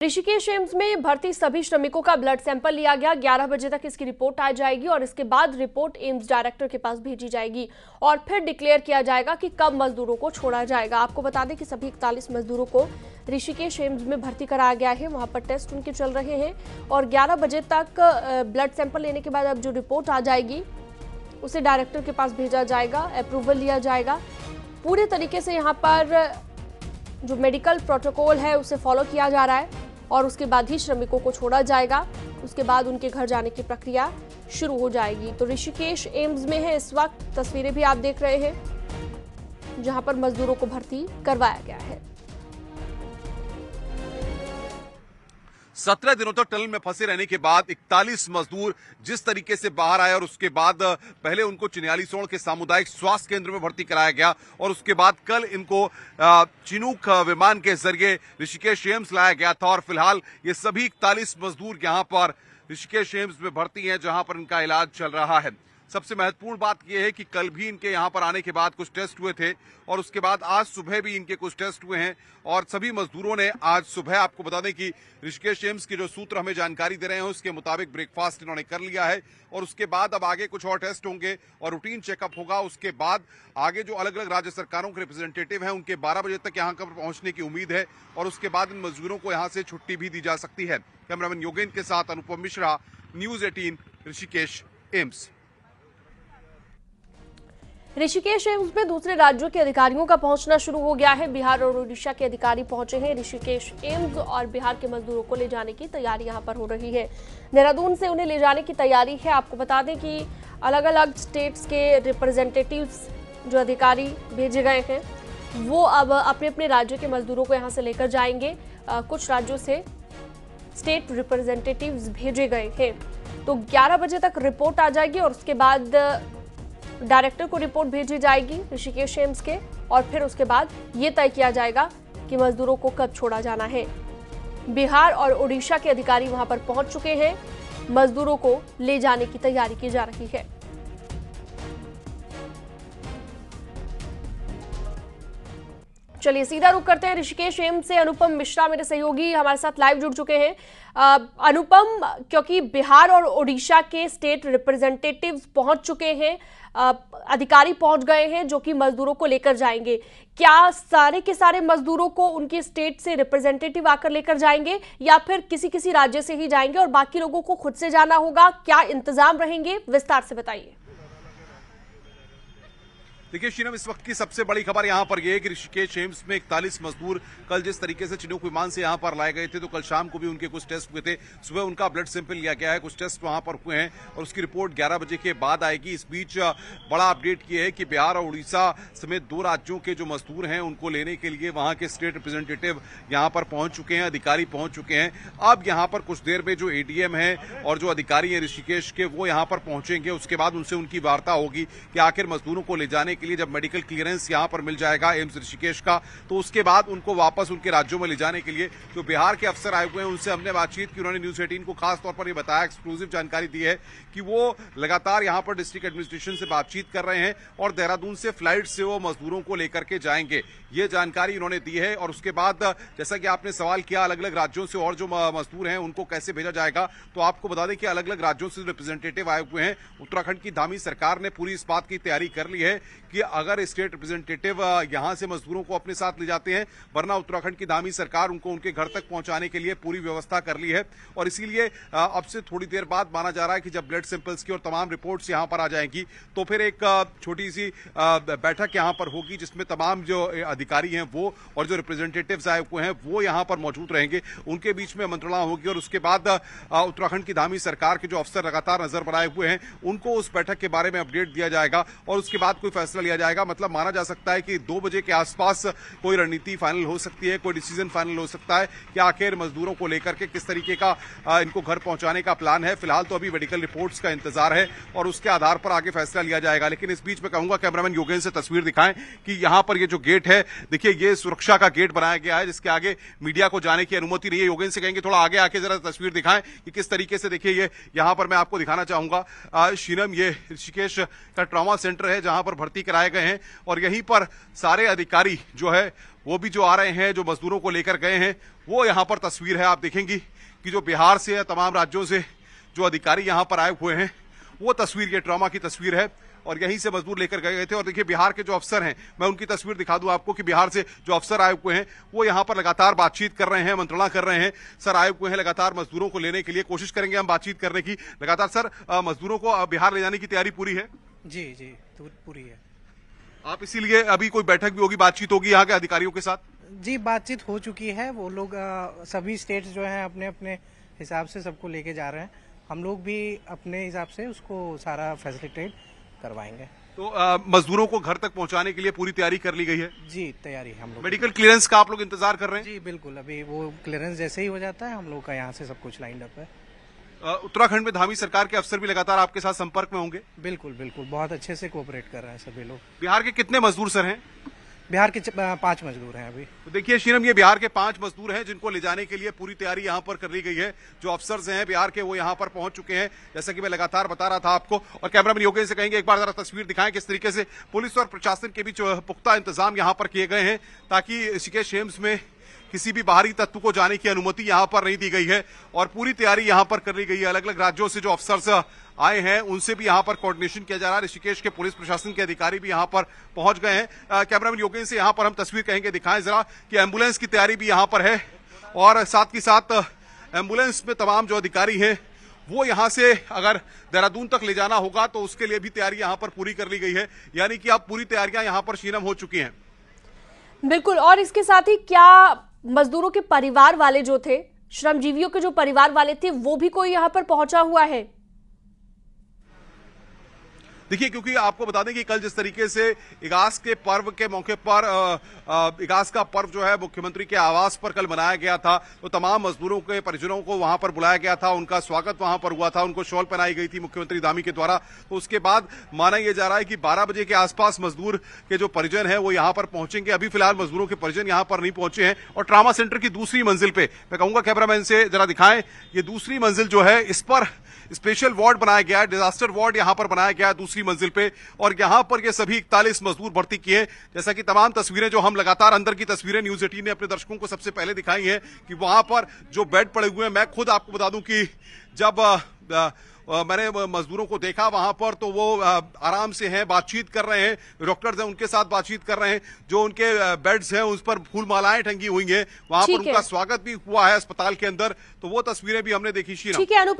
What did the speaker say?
Rishikesh AIIMS में भर्ती सभी श्रमिकों का ब्लड सैंपल लिया गया। 11 बजे तक इसकी रिपोर्ट आ जाएगी और इसके बाद रिपोर्ट एम्स डायरेक्टर के पास भेजी जाएगी और फिर डिक्लेयर किया जाएगा कि कब मजदूरों को छोड़ा जाएगा। आपको बता दें कि सभी 41 मजदूरों को ऋषिकेश एम्स में भर्ती कराया गया है। वहां पर टेस्ट उनके चल रहे हैं और 11 बजे तक ब्लड सैंपल लेने के बाद अब जो रिपोर्ट आ जाएगी उसे डायरेक्टर के पास भेजा जाएगा, अप्रूवल लिया जाएगा। पूरे तरीके से यहाँ पर जो मेडिकल प्रोटोकॉल है उसे फॉलो किया जा रहा है और उसके बाद ही श्रमिकों को छोड़ा जाएगा। उसके बाद उनके घर जाने की प्रक्रिया शुरू हो जाएगी। तो ऋषिकेश एम्स में है इस वक्त, तस्वीरें भी आप देख रहे हैं जहां पर मजदूरों को भर्ती करवाया गया है। 17 दिनों तक टनल में फंसे रहने के बाद 41 मजदूर जिस तरीके से बाहर आए और उसके बाद पहले उनको चिन्यालीसोड़ के सामुदायिक स्वास्थ्य केंद्र में भर्ती कराया गया और उसके बाद कल इनको चिनूक विमान के जरिए ऋषिकेश एम्स लाया गया था और फिलहाल ये सभी 41 मजदूर यहां पर ऋषिकेश एम्स में भर्ती हैं जहां पर इनका इलाज चल रहा है। सबसे महत्वपूर्ण बात यह है कि कल भी इनके यहां पर आने के बाद कुछ टेस्ट हुए थे और उसके बाद आज सुबह भी इनके कुछ टेस्ट हुए हैं और सभी मजदूरों ने आज सुबह, आपको बता दें कि ऋषिकेश एम्स के जो सूत्र हमें जानकारी दे रहे हैं उसके मुताबिक ब्रेकफास्ट इन्होंने कर लिया है और उसके बाद अब आगे कुछ और टेस्ट होंगे और रूटीन चेकअप होगा। उसके बाद आगे जो अलग अलग राज्य सरकारों के रिप्रेजेंटेटिव हैं उनके 12 बजे तक यहां पर पहुंचने की उम्मीद है और उसके बाद इन मजदूरों को यहां से छुट्टी भी दी जा सकती है। कैमरामैन योगेंद्र के साथ Anupam Mishra, news 18 Rishikesh AIIMS. Rishikesh AIIMS में दूसरे राज्यों के अधिकारियों का पहुंचना शुरू हो गया है। बिहार और उड़ीसा के अधिकारी पहुंचे हैं ऋषिकेश एम्स और बिहार के मजदूरों को ले जाने की तैयारी यहां पर हो रही है। देहरादून से उन्हें ले जाने की तैयारी है। आपको बता दें कि अलग अलग स्टेट्स के रिप्रेजेंटेटिव्स जो अधिकारी भेजे गए हैं वो अब अपने अपने राज्य के मजदूरों को यहाँ से लेकर जाएंगे। कुछ राज्यों से स्टेट रिप्रेजेंटेटिव्स भेजे गए हैं। तो 11 बजे तक रिपोर्ट आ जाएगी और उसके बाद डायरेक्टर को रिपोर्ट भेजी जाएगी ऋषिकेश एम्स के और फिर उसके बाद ये तय किया जाएगा कि मजदूरों को कब छोड़ा जाना है। बिहार और उड़ीसा के अधिकारी वहां पर पहुंच चुके हैं। मजदूरों को ले जाने की तैयारी की जा रही है। चलिए सीधा रुख करते हैं ऋषिकेश एम्स से। अनुपम मिश्रा मेरे सहयोगी हमारे साथ लाइव जुड़ चुके हैं। अनुपम, क्योंकि बिहार और उड़ीसा के स्टेट रिप्रेजेंटेटिव्स पहुंच चुके हैं, अधिकारी पहुंच गए हैं जो कि मजदूरों को लेकर जाएंगे, क्या सारे के सारे मजदूरों को उनके स्टेट से रिप्रेजेंटेटिव आकर लेकर जाएंगे या फिर किसी किसी राज्य से ही जाएंगे और बाकी लोगों को खुद से जाना होगा? क्या इंतजाम रहेंगे, विस्तार से बताइए। देखिए शीनम, इस वक्त की सबसे बड़ी खबर यहां पर यह है कि ऋषिकेश एम्स में 41 मजदूर कल जिस तरीके से चिनूक विमान से यहां पर लाए गए थे तो कल शाम को भी उनके कुछ टेस्ट हुए थे। सुबह उनका ब्लड सैंपल लिया गया है, कुछ टेस्ट वहां पर हुए हैं और उसकी रिपोर्ट 11 बजे के बाद आएगी। इस बीच बड़ा अपडेट ये है कि बिहार और उड़ीसा समेत 2 राज्यों के जो मजदूर हैं उनको लेने के लिए वहां के स्टेट रिप्रेजेंटेटिव यहां पर पहुंच चुके हैं, अधिकारी पहुंच चुके हैं। अब यहां पर कुछ देर में जो एडीएम है और जो अधिकारी हैं ऋषिकेश के वो यहां पर पहुंचेंगे। उसके बाद उनसे उनकी वार्ता होगी कि आखिर मजदूरों को ले जाने के लिए जब मेडिकल क्लियरेंस यहां पर मिल जाएगा एम्स ऋषिकेश का तो उसके बाद उनको वापस उनके राज्यों में ले जाने के लिए जो बिहार के अफसर आए हुए हैं उनसे हमने बातचीत की। उन्होंने न्यूज 18 को खास तौर पर यह बताया, एक्सक्लूसिव जानकारी दी है कि वो लगातार यहां पर डिस्ट्रिक्ट एडमिनिस्ट्रेशन से बातचीत कर रहे हैं और देहरादून से फ्लाइट से वो मजदूरों को लेकर के जाएंगे, ये जानकारी उन्होंने दी है। और उसके बाद जैसा कि आपने सवाल किया अलग अलग राज्यों से और जो मजदूर हैं उनको कैसे भेजा जाएगा, तो आपको बता दें कि अलग अलग राज्यों से रिप्रेजेंटेटिव आए हुए हैं। उत्तराखंड की धामी सरकार ने पूरी इस बात की तैयारी कर ली है कि अगर स्टेट रिप्रेजेंटेटिव यहां से मजदूरों को अपने साथ ले जाते हैं, वरना उत्तराखंड की धामी सरकार उनको उनके घर तक पहुंचाने के लिए पूरी व्यवस्था कर ली है। और इसीलिए अब से थोड़ी देर बाद माना जा रहा है कि जब ब्लड सैंपल्स की और तमाम रिपोर्ट्स यहां पर आ जाएंगी तो फिर एक छोटी सी बैठक यहां पर होगी जिसमें तमाम जो अधिकारी हैं वो और जो रिप्रेजेंटेटिव्स आए हुए हैं वो यहां पर मौजूद रहेंगे, उनके बीच में मंत्रणा होगी और उसके बाद उत्तराखंड की धामी सरकार के जो अफसर लगातार नजर बनाए हुए हैं उनको उस बैठक के बारे में अपडेट दिया जाएगा और उसके बाद कोई फैसला लिया जाएगा। मतलब माना जा सकता है कि 2 बजे के आसपास कोई रणनीति फाइनल हो सकती है, कोई डिसीजन फाइनल हो सकता है कि आखिर मजदूरों को लेकर के किस तरीके का इनको घर पहुंचाने का प्लान है। फिलहाल तो अभी मेडिकल रिपोर्ट्स का इंतजार है और उसके आधार पर आगे फैसला लिया जाएगा। लेकिन इस बीच में कहूंगा कैमरामैन योगेंद्र से तस्वीर दिखाएं कि यहां पर ये जो गेट है, देखिए ये सुरक्षा का गेट बनाया गया है जिसके आगे मीडिया को जाने की अनुमति नहीं है। योगेंद्र से कहेंगे थोड़ा आगे आके जरा तस्वीर दिखाएं कि किस तरीके से, देखिए ये यहां पर मैं आपको दिखाना चाहूंगा शीनम, ये ऋषिकेश का ट्रॉमा सेंटर है जहां पर भर्ती कराए गए हैं और यहीं पर सारे अधिकारी जो है वो भी जो आ रहे हैं, जो मजदूरों को लेकर गए हैं, वो यहाँ पर तस्वीर है। आप देखेंगी कि जो बिहार से, तमाम राज्यों से जो अधिकारी यहाँ पर आए हुए हैं, वो तस्वीर, ये ट्रॉमा की तस्वीर है और यहीं से मजदूर लेकर गए थे। और देखिए बिहार के जो अफसर हैं, मैं उनकी तस्वीर दिखा दूं आपको कि बिहार से जो अफसर आए हुए हैं वो यहाँ पर लगातार बातचीत कर रहे हैं, मंत्रणा कर रहे हैं। सर आए हुए हैं लगातार मजदूरों को लेने के लिए, कोशिश करेंगे हम बातचीत करने की लगातार। सर मजदूरों को बिहार ले जाने की तैयारी पूरी है? जी जी, तो पूरी है। आप इसीलिए अभी कोई बैठक भी होगी, बातचीत होगी यहाँ के अधिकारियों के साथ? जी, बातचीत हो चुकी है। वो लोग सभी स्टेट्स जो हैं अपने अपने हिसाब से सबको लेके जा रहे हैं। हम लोग भी अपने हिसाब से उसको सारा फैसिलिटेट करवाएंगे। तो मजदूरों को घर तक पहुंचाने के लिए पूरी तैयारी कर ली गई है? जी, तैयारी हम लोग। मेडिकल क्लियरेंस का आप लोग इंतजार कर रहे हैं? जी बिल्कुल, अभी वो क्लियरेंस जैसे ही हो जाता है हम लोग का यहाँ से सब कुछ लाइंड अप है। उत्तराखंड में धामी सरकार के अफसर भी लगातार आपके साथ संपर्क में होंगे? बिल्कुल बिल्कुल, बहुत अच्छे से कोऑपरेट कर रहे हैं सभी लोग। बिहार के कितने मजदूर सर हैं? बिहार के 5 मजदूर हैं अभी। तो देखिए शीनम, ये बिहार के 5 मजदूर हैं जिनको ले जाने के लिए पूरी तैयारी यहाँ पर कर ली गई है। जो अफसर्स हैं बिहार के, वो यहाँ पर पहुंच चुके हैं, जैसा कि मैं लगातार बता रहा था आपको। और कैमरामैन योगेश से कहेंगे एक बार जरा तस्वीर दिखाएं किस तरीके से पुलिस और प्रशासन के बीच पुख्ता इंतजाम यहाँ पर किए गए हैं, ताकि ऋषिकेश एम्स में किसी भी बाहरी तत्व को जाने की अनुमति यहाँ पर नहीं दी गई है। और पूरी तैयारी यहाँ पर कर ली गई है। अलग अलग राज्यों से जो अफसर्स आए हैं उनसे भी यहाँ पर कोऑर्डिनेशन किया जा रहा है। ऋषिकेश के पुलिस प्रशासन के अधिकारी भी यहाँ पर पहुंच गए हैं। कैमरामैन योगेश से यहाँ पर हम तस्वीर कहेंगे दिखाएं जरा कि एम्बुलेंस की तैयारी भी यहाँ पर है। और साथ ही साथ एम्बुलेंस में तमाम जो अधिकारी हैं वो यहाँ से अगर देहरादून तक ले जाना होगा तो उसके लिए भी तैयारी यहाँ पर पूरी कर ली गई है। यानी कि अब पूरी तैयारियां यहाँ पर शीनम हो चुकी हैं। बिल्कुल। और इसके साथ ही क्या मजदूरों के परिवार वाले जो थे, श्रमजीवियों के जो परिवार वाले थे, वो भी कोई यहाँ पर पहुंचा हुआ है? देखिए, क्योंकि आपको बता दें कि कल जिस तरीके से इगास के पर्व के मौके पर इगास का पर्व जो है मुख्यमंत्री के आवास पर कल मनाया गया था, तो तमाम मजदूरों के परिजनों को वहां पर बुलाया गया था, उनका स्वागत वहां पर हुआ था, उनको शॉल पहनाई गई थी मुख्यमंत्री धामी के द्वारा। तो उसके बाद माना यह जा रहा है कि 12 बजे के आसपास मजदूर के जो परिजन है वो यहाँ पर पहुंचेंगे। अभी फिलहाल मजदूरों के परिजन यहाँ पर नहीं पहुंचे हैं। और ट्रामा सेंटर की दूसरी मंजिल पे, मैं कहूंगा कैमरामैन से जरा दिखाएं, ये दूसरी मंजिल जो है इस पर स्पेशल वार्ड बनाया गया है, डिजास्टर वार्ड यहां पर बनाया गया है दूसरी मंजिल पे। और यहां पर ये सभी 41 मजदूर भर्ती किए। जैसा कि तमाम तस्वीरें जो हम लगातार अंदर की तस्वीरें न्यूज 18 ने अपने दर्शकों को सबसे पहले दिखाई हैं कि वहां पर जो बेड पड़े हुए हैं, मैं खुद आपको बता दूं कि जब मैंने मजदूरों को देखा वहां पर तो वो आराम से हैं, बातचीत कर रहे हैं, डॉक्टर्स हैं उनके साथ बातचीत कर रहे हैं। जो उनके बेड्स हैं उस पर फूल मालाएं टंगी हुई हैं, वहां पर उनका स्वागत भी हुआ है अस्पताल के अंदर। तो वो तस्वीरें भी हमने देखी। शीना, ठीक है अनुपम।